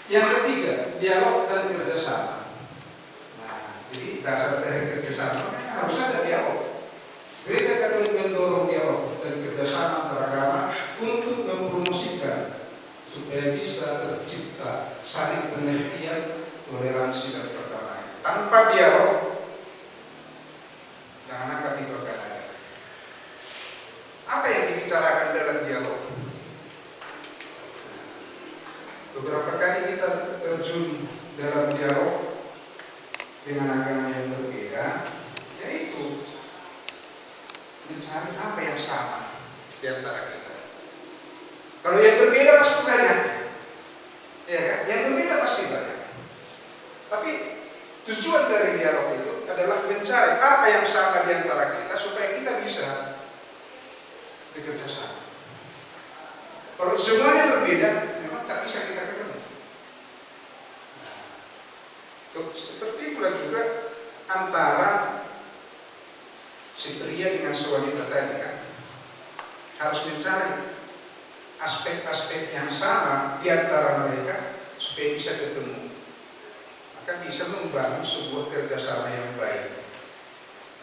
Yang ketiga, dialog dan kerjasama. Nah, jadi dasar dari kerjasama harus ada dialog. Gereja Katolik mendorong dialog dan kerjasama antar agama untuk mempromosikan supaya bisa tercipta saling pengertian, toleransi dan perdamaian. Tanpa dialog, jangan angkat di perkara. Apa yang dibicarakan dalam dialog? Beberapa kali kita terjun dalam dialog dengan agama yang berbeda, yaitu mencari apa yang sama di antara kita. Kalau yang berbeda pasti banyak, ya kan? Yang berbeda pasti banyak. Tapi tujuan dari dialog itu adalah mencari apa yang sama di antara kita supaya kita bisa bekerja sama. Kalau semuanya berbeda, memang tak bisa kita ketemu. Seperti pula juga antara si pria dengan si wanita tadi kan, harus mencari aspek-aspek yang sama di antara mereka supaya bisa ketemu. Maka bisa membangun sebuah kerjasama yang baik.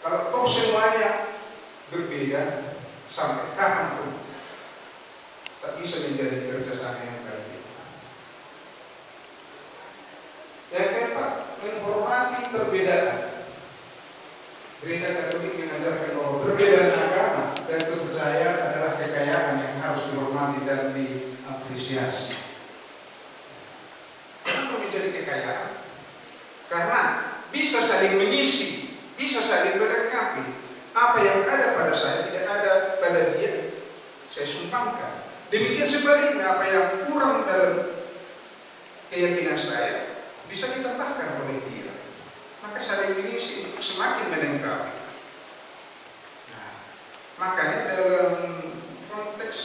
Kalau toh semuanya berbeda sampai kapan pun tak bisa menjadi kerjasama yang baik. Yang keempat, menghormati perbedaan. Gereja Katolik mengajarkan bahwa perbedaan agama dan kepercayaan adalah kekayaan yang harus dihormati dan diapresiasi. Kenapa menjadi kekayaan? Karena bisa saling mengisi, bisa saling melengkapi. Apa yang ada pada saya tidak ada pada dia, saya sumbangkan. Demikian sebaliknya, apa yang kurang dalam keyakinan saya bisa ditambahkan oleh dia. Maka saling mengisi untuk semakin melengkapi. Nah, makanya dalam konteks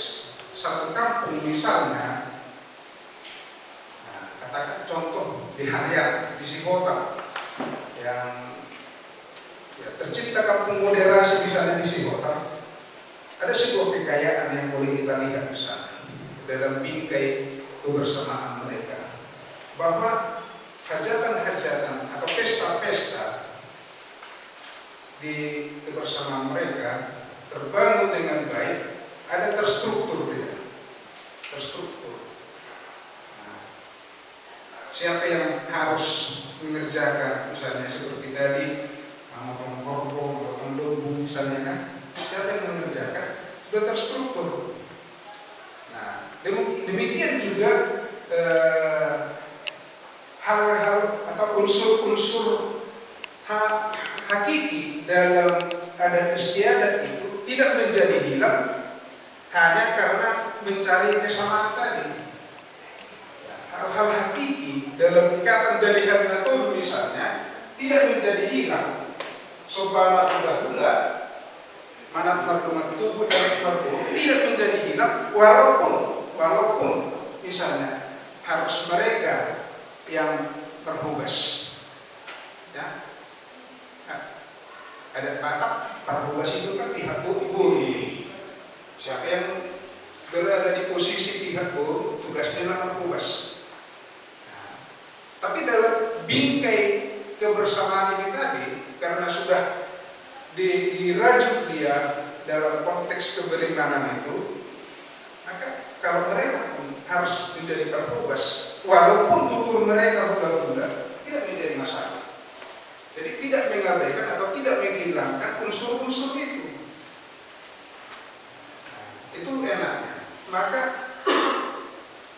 satu kampung misalnya, nah, katakan contoh di Harian, di Sihota, yang ya, tercipta kampung moderasi misalnya di Sihota, ada sebuah kekayaan yang boleh kita lihat di sana dalam bingkai kebersamaan mereka, bahwa hajatan-hajatan atau pesta-pesta di kebersamaan mereka terbangun dengan baik, ada terstruktur dia, terstruktur. Nah, siapa yang harus mengerjakan, misalnya seperti tadi memotong korban, memotong lembu misalnya kan, siapa yang mengerjakan sudah terstruktur. Nah, demikian juga hal-hal atau unsur-unsur hakiki dalam adat istiadat itu tidak menjadi hilang hanya karena mencari kesamaan tadi. Hal-hal hakiki dalam ikatan dari Natul misalnya tidak menjadi hilang. Sobana hula-hula manat mardumat tubuh dan mardumat tidak menjadi hilang walaupun misalnya harus mereka yang bertugas, ya. Nah, ada bertugas itu kan pihak buruh. Siapa yang berada di posisi pihak buruh, tugasnya bertugas. Nah, tapi dalam bingkai kebersamaan ini tadi, karena sudah dirajut dia dalam konteks keberimanan itu, maka kalau mereka pun harus menjadi tertugas, walaupun tutur mereka budak-budak, tidak menjadi masalah. Jadi tidak mengabaikan atau tidak menghilangkan unsur-unsur itu. Nah, itu enak. Maka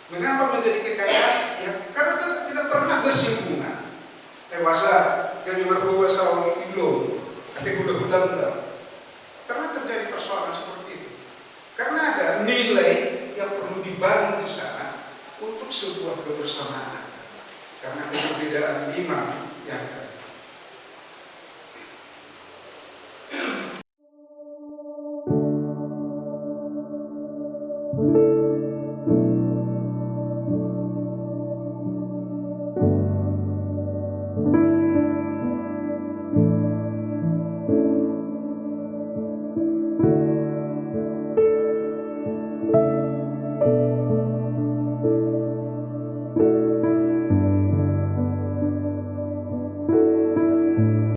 mengapa menjadi kekayaan? Ya karena kita tidak pernah bersinggungan. Dewasa kami berbahasa orang Indo, tapi budak-budak. Karena terjadi persoalan seperti itu. Karena ada nilai yang perlu dibangun di sana untuk sebuah kebersamaan. Karena perbedaan iman yang